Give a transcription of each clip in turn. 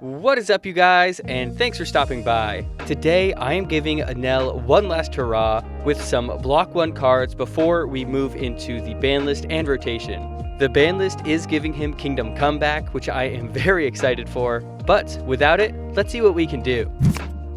What is up, you guys, and thanks for stopping by. Today I am giving Enel one last hurrah with some block 1 cards before we move into the ban list and rotation. The ban list is giving him Kingdom Comeback, which I am very excited for, but without it, let's see what we can do.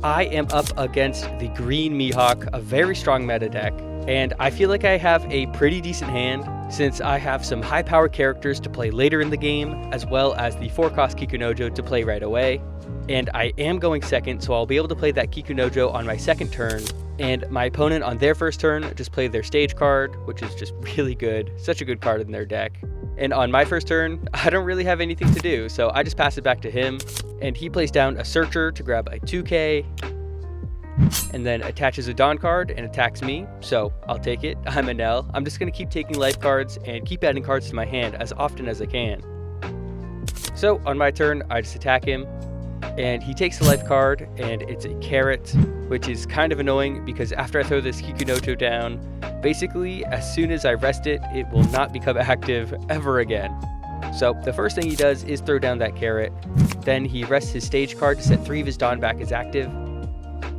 I am up against the green Mihawk, a very strong meta deck, and I feel like I have a pretty decent hand since I have some high power characters to play later in the game, as well as the 4-cost Kikunojo to play right away. And I am going second, so I'll be able to play that Kikunojo on my second turn, and my opponent on their first turn just played their stage card, which is just really good, such a good card in their deck. And on my first turn, I don't really have anything to do, so I just pass it back to him, and he plays down a Searcher to grab a 2K, and then attaches a Dawn card and attacks me, so I'll take it. I'm Enel. I'm just going to keep taking life cards and keep adding cards to my hand as often as I can. So on my turn, I just attack him, and he takes the life card, and it's a carrot, which is kind of annoying because after I throw this Kikunojo down, basically as soon as I rest it, it will not become active ever again. So the first thing he does is throw down that carrot, then he rests his stage card to set 3 of his Dawn back as active.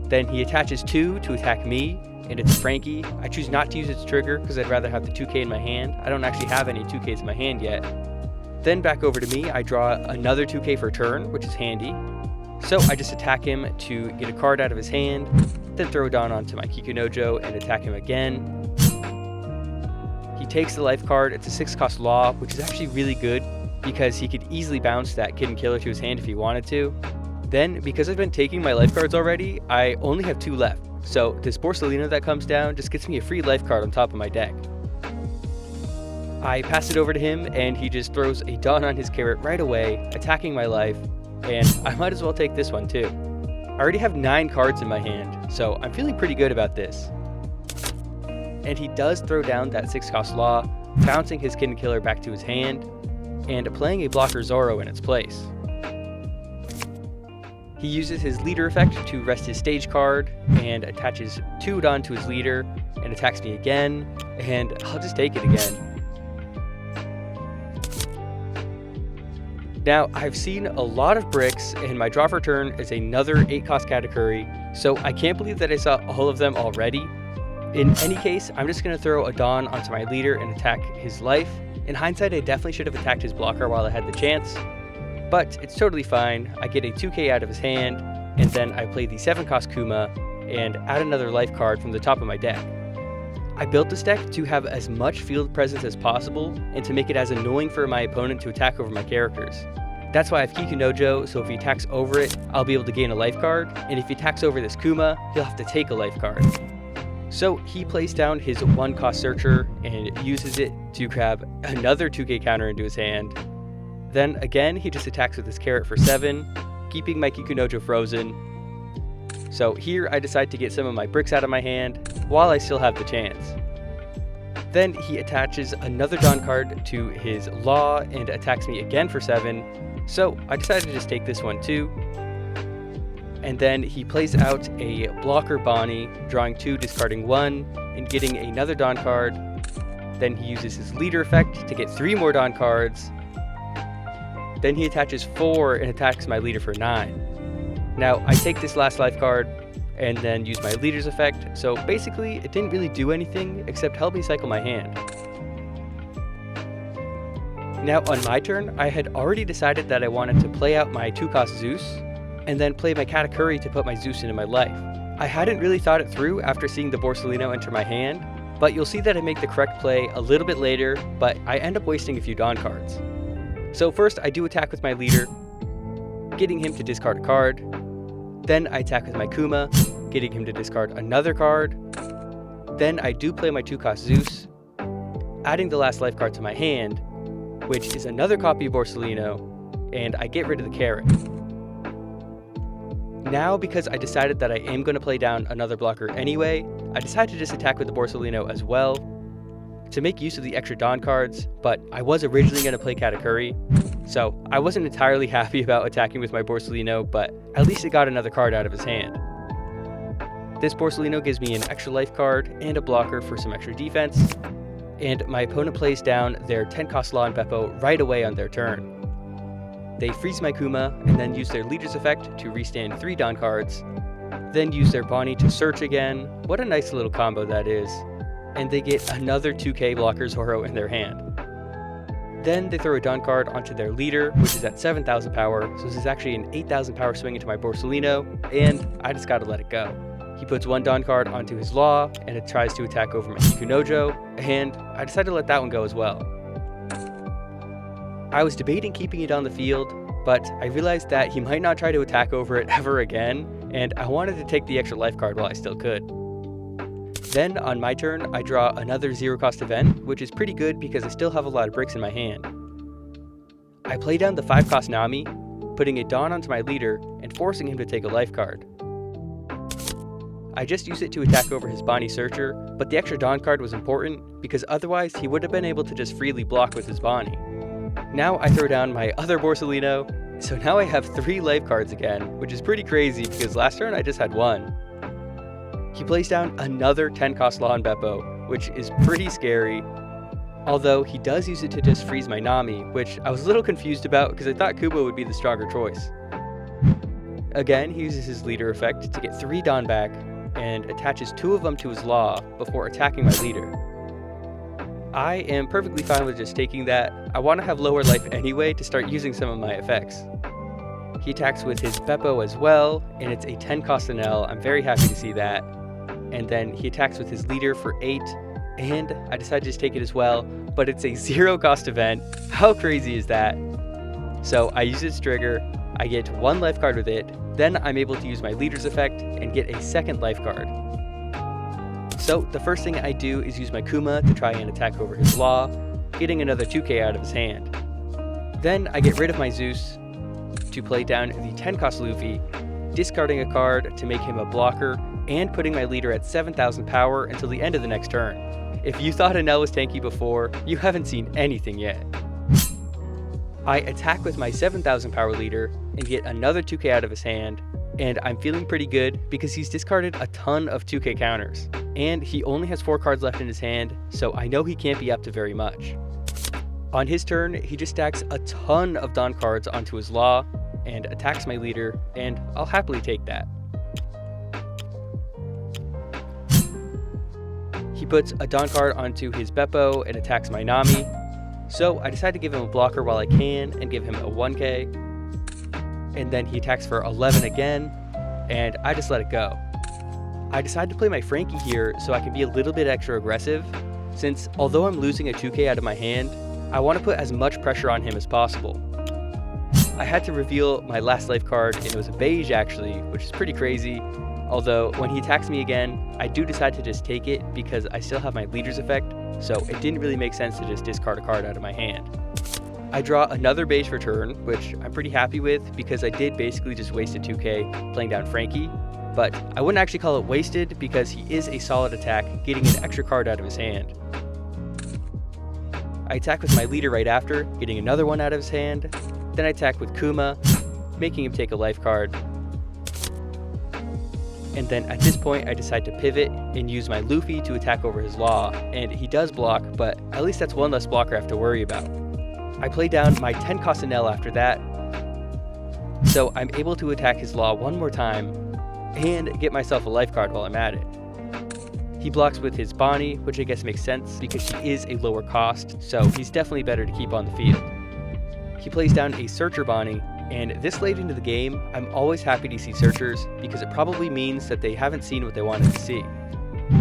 Then he attaches 2 to attack me, and it's Frankie. I choose not to use its trigger because I'd rather have the 2K in my hand. I don't actually have any 2Ks in my hand yet. Then back over to me, I draw another 2K for turn, which is handy. So I just attack him to get a card out of his hand, then throw Dawn onto my Kikunojo and attack him again. He takes the life card. It's a 6-cost Law, which is actually really good because he could easily bounce that Kid and Killer to his hand if he wanted to. Then, because I've been taking my life cards already, I only have 2 left. So this Borsalino that comes down just gets me a free life card on top of my deck. I pass it over to him, and he just throws a Dawn on his carrot right away, attacking my life, and I might as well take this one too. I already have 9 cards in my hand, so I'm feeling pretty good about this. And he does throw down that 6-cost Law, bouncing his Kid and Killer back to his hand, and playing a blocker Zoro in its place. He uses his leader effect to rest his stage card and attaches 2 Dawn to his leader and attacks me again, and I'll just take it again. Now, I've seen a lot of bricks, and my draw for turn is another 8-cost Katakuri, so I can't believe that I saw all of them already. In any case, I'm just going to throw a Dawn onto my leader and attack his life. In hindsight, I definitely should have attacked his blocker while I had the chance, but it's totally fine. I get a 2K out of his hand, and then I play the 7-cost Kuma and add another life card from the top of my deck. I built this deck to have as much field presence as possible and to make it as annoying for my opponent to attack over my characters. That's why I have Kikunojo, so if he attacks over it, I'll be able to gain a life card, and if he attacks over this Kuma, he'll have to take a life card. So he plays down his 1-cost Searcher and uses it to grab another 2K counter into his hand. Then again, he just attacks with his carrot for 7, keeping my Kikunojo frozen. So here I decide to get some of my bricks out of my hand while I still have the chance. Then he attaches another Dawn card to his Law and attacks me again for 7. So I decided to just take this one too. And then he plays out a blocker Bonnie, drawing 2, discarding 1, and getting another Dawn card. Then he uses his leader effect to get 3 more Dawn cards. Then he attaches 4 and attacks my leader for 9. Now, I take this last life card and then use my leader's effect, so basically it didn't really do anything except help me cycle my hand. Now on my turn, I had already decided that I wanted to play out my 2-cost Zeus, and then play my Katakuri to put my Zeus into my life. I hadn't really thought it through after seeing the Borsalino enter my hand, but you'll see that I make the correct play a little bit later, but I end up wasting a few Dawn cards. So first I do attack with my leader, getting him to discard a card. Then I attack with my Kuma, getting him to discard another card. Then I do play my 2-cost Zeus, adding the last life card to my hand, which is another copy of Borsalino, and I get rid of the carrot. Now, because I decided that I am going to play down another blocker anyway, I decided to just attack with the Borsalino as well, to make use of the extra Dawn cards, but I was originally going to play Katakuri, so I wasn't entirely happy about attacking with my Borsalino, but at least it got another card out of his hand. This Borsalino gives me an extra life card and a blocker for some extra defense, and my opponent plays down their 10-cost Law and Beppo right away on their turn. They freeze my Kuma and then use their leader's effect to restand 3 Dawn cards, then use their Bonnie to search again. What a nice little combo that is. And they get another 2k blocker Zoro in their hand. Then they throw a Dawn card onto their leader, which is at 7,000 power, so this is actually an 8,000 power swing into my Borsalino, and I just gotta let it go. He puts 1 Dawn card onto his Law, and it tries to attack over my Hikunojo, and I decided to let that one go as well. I was debating keeping it on the field, but I realized that he might not try to attack over it ever again, and I wanted to take the extra life card while I still could. Then, on my turn, I draw another 0-cost event, which is pretty good because I still have a lot of bricks in my hand. I play down the 5-cost Nami, putting a Dawn onto my leader and forcing him to take a life card. I just used it to attack over his Bonnie Searcher, but the extra Dawn card was important because otherwise he would have been able to just freely block with his Bonnie. Now I throw down my other Borsalino, so now I have 3 life cards again, which is pretty crazy because last turn I just had 1. He plays down another 10-cost Law on Beppo, which is pretty scary, although he does use it to just freeze my Nami, which I was a little confused about because I thought Kubo would be the stronger choice. Again, he uses his leader effect to get 3 Dawn back, and attaches 2 of them to his Law before attacking my leader. I am perfectly fine with just taking that. I want to have lower life anyway to start using some of my effects. He attacks with his Beppo as well, and it's a 10-cost Enel. I'm very happy to see that. And then he attacks with his leader for 8, and I decided to just take it as well, but it's a 0-cost event. How crazy is that? So I use its trigger, I get 1 life card with it, then I'm able to use my leader's effect and get a 2nd life card. So the first thing I do is use my Kuma to try and attack over his Law, getting another 2k out of his hand. Then I get rid of my Zeus to play down the 10-cost Luffy, discarding a card to make him a blocker, and putting my leader at 7,000 power until the end of the next turn. If you thought Enel was tanky before, you haven't seen anything yet. I attack with my 7,000 power leader and get another 2k out of his hand, and I'm feeling pretty good because he's discarded a ton of 2k counters, and he only has 4 cards left in his hand, so I know he can't be up to very much. On his turn, he just stacks a ton of Dawn cards onto his Law and attacks my leader, and I'll happily take that. He puts a Dawn card onto his Beppo and attacks my Nami, so I decide to give him a blocker while I can and give him a 1k, and then he attacks for 11 again, and I just let it go. I decide to play my Frankie here so I can be a little bit extra aggressive, since although I'm losing a 2k out of my hand, I want to put as much pressure on him as possible. I had to reveal my last life card, and it was a beige actually, which is pretty crazy. Although, when he attacks me again, I do decide to just take it because I still have my leader's effect, so it didn't really make sense to just discard a card out of my hand. I draw another beige for turn, which I'm pretty happy with because I did basically just waste a 2k playing down Frankie, but I wouldn't actually call it wasted because he is a solid attack, getting an extra card out of his hand. I attack with my leader right after, getting another one out of his hand, then I attack with Kuma, making him take a life card. And then at this point I decide to pivot and use my Luffy to attack over his Law, and he does block, but at least that's 1 less blocker I have to worry about. I play down my 10-cost Enel after that, so I'm able to attack his Law 1 more time and get myself a life card while I'm at it. He blocks with his Bonnie, which I guess makes sense because she is a lower cost, so he's definitely better to keep on the field. He plays down a Searcher Bonnie, and this late into the game, I'm always happy to see Searchers because it probably means that they haven't seen what they wanted to see.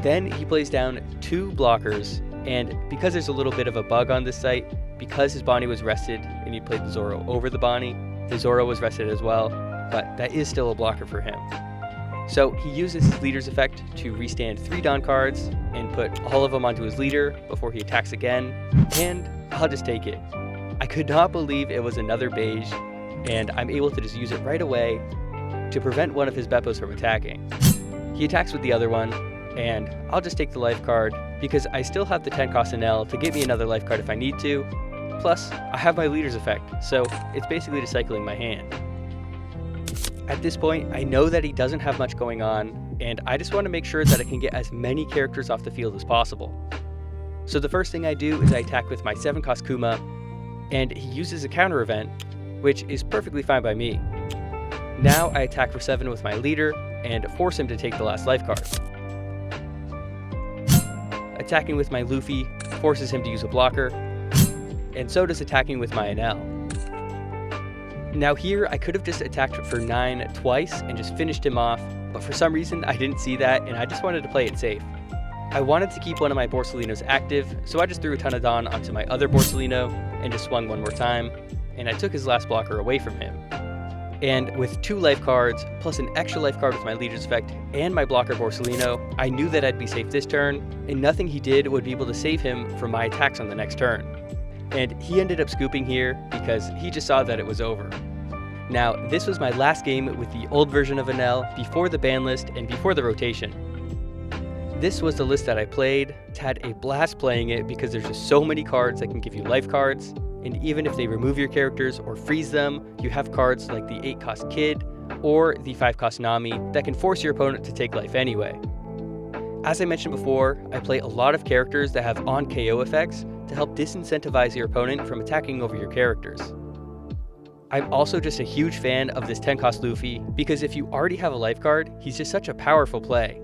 Then he plays down 2 blockers, and because there's a little bit of a bug on this site, because his Bonnie was rested and he played the Zoro over the Bonnie, the Zoro was rested as well, but that is still a blocker for him. So he uses his leader's effect to restand 3 Dawn cards and put all of them onto his leader before he attacks again, and I'll just take it. I could not believe it was another beige, and I'm able to just use it right away to prevent one of his Beppos from attacking. He attacks with the other one, and I'll just take the life card because I still have the 10-cost Enel to get me another life card if I need to, plus I have my leader's effect, so it's basically just cycling my hand. At this point, I know that he doesn't have much going on, and I just want to make sure that I can get as many characters off the field as possible. So the first thing I do is I attack with my 7-cost Kuma, and he uses a counter event, which is perfectly fine by me. Now I attack for 7 with my leader and force him to take the last life card. Attacking with my Luffy forces him to use a blocker, and so does attacking with my Enel. Now here I could have just attacked for 9 twice and just finished him off, but for some reason I didn't see that and I just wanted to play it safe. I wanted to keep one of my Borsalinos active, so I just threw a Tonodon onto my other Borsalino and just swung one more time, and I took his last blocker away from him. And with 2 life cards, plus an extra life card with my leader's effect and my blocker Borsalino, I knew that I'd be safe this turn, and nothing he did would be able to save him from my attacks on the next turn. And he ended up scooping here because he just saw that it was over. Now, this was my last game with the old version of Enel, before the ban list and before the rotation. This was the list that I played. Had a blast playing it because there's just so many cards that can give you life cards, and even if they remove your characters or freeze them, you have cards like the 8-cost Kid or the 5-cost Nami that can force your opponent to take life anyway. As I mentioned before, I play a lot of characters that have on KO effects to help disincentivize your opponent from attacking over your characters. I'm also just a huge fan of this 10-cost Luffy because if you already have a life card, he's just such a powerful play.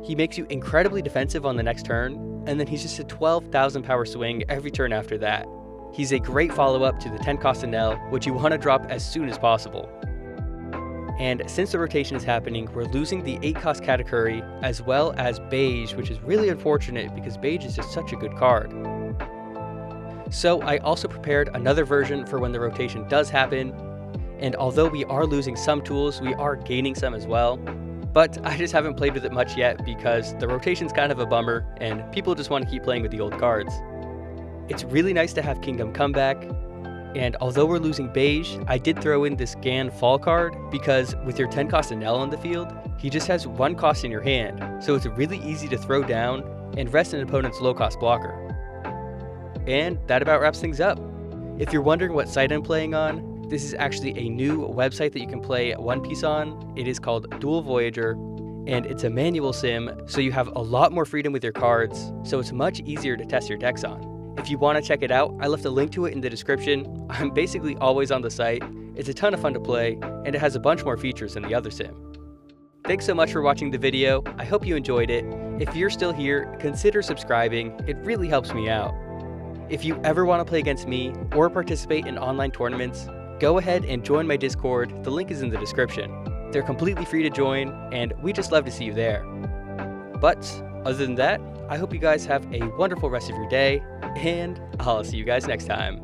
He makes you incredibly defensive on the next turn, and then he's just a 12,000 power swing every turn after that. He's a great follow-up to the 10-cost Enel, which you want to drop as soon as possible. And since the rotation is happening, we're losing the 8-cost Katakuri as well as Beige, which is really unfortunate because Beige is just such a good card. So I also prepared another version for when the rotation does happen, and although we are losing some tools, we are gaining some as well. But I just haven't played with it much yet because the rotation's kind of a bummer and people just want to keep playing with the old cards. It's really nice to have Kingdom come back, and although we're losing Beige, I did throw in this Gan Fall card because with your 10-cost Enel on the field, he just has 1 cost in your hand, so it's really easy to throw down and rest an opponent's low-cost blocker. And that about wraps things up. If you're wondering what site I'm playing on, this is actually a new website that you can play One Piece on. It is called Dual Voyager, and it's a manual sim, so you have a lot more freedom with your cards, so it's much easier to test your decks on. If you want to check it out, I left a link to it in the description. I'm basically always on the site. It's a ton of fun to play, and it has a bunch more features than the other sim. Thanks so much for watching the video. I hope you enjoyed it. If you're still here, consider subscribing. It really helps me out. If you ever want to play against me or participate in online tournaments, go ahead and join my Discord. The link is in the description. They're completely free to join, and we just love to see you there. But other than that, I hope you guys have a wonderful rest of your day, and I'll see you guys next time.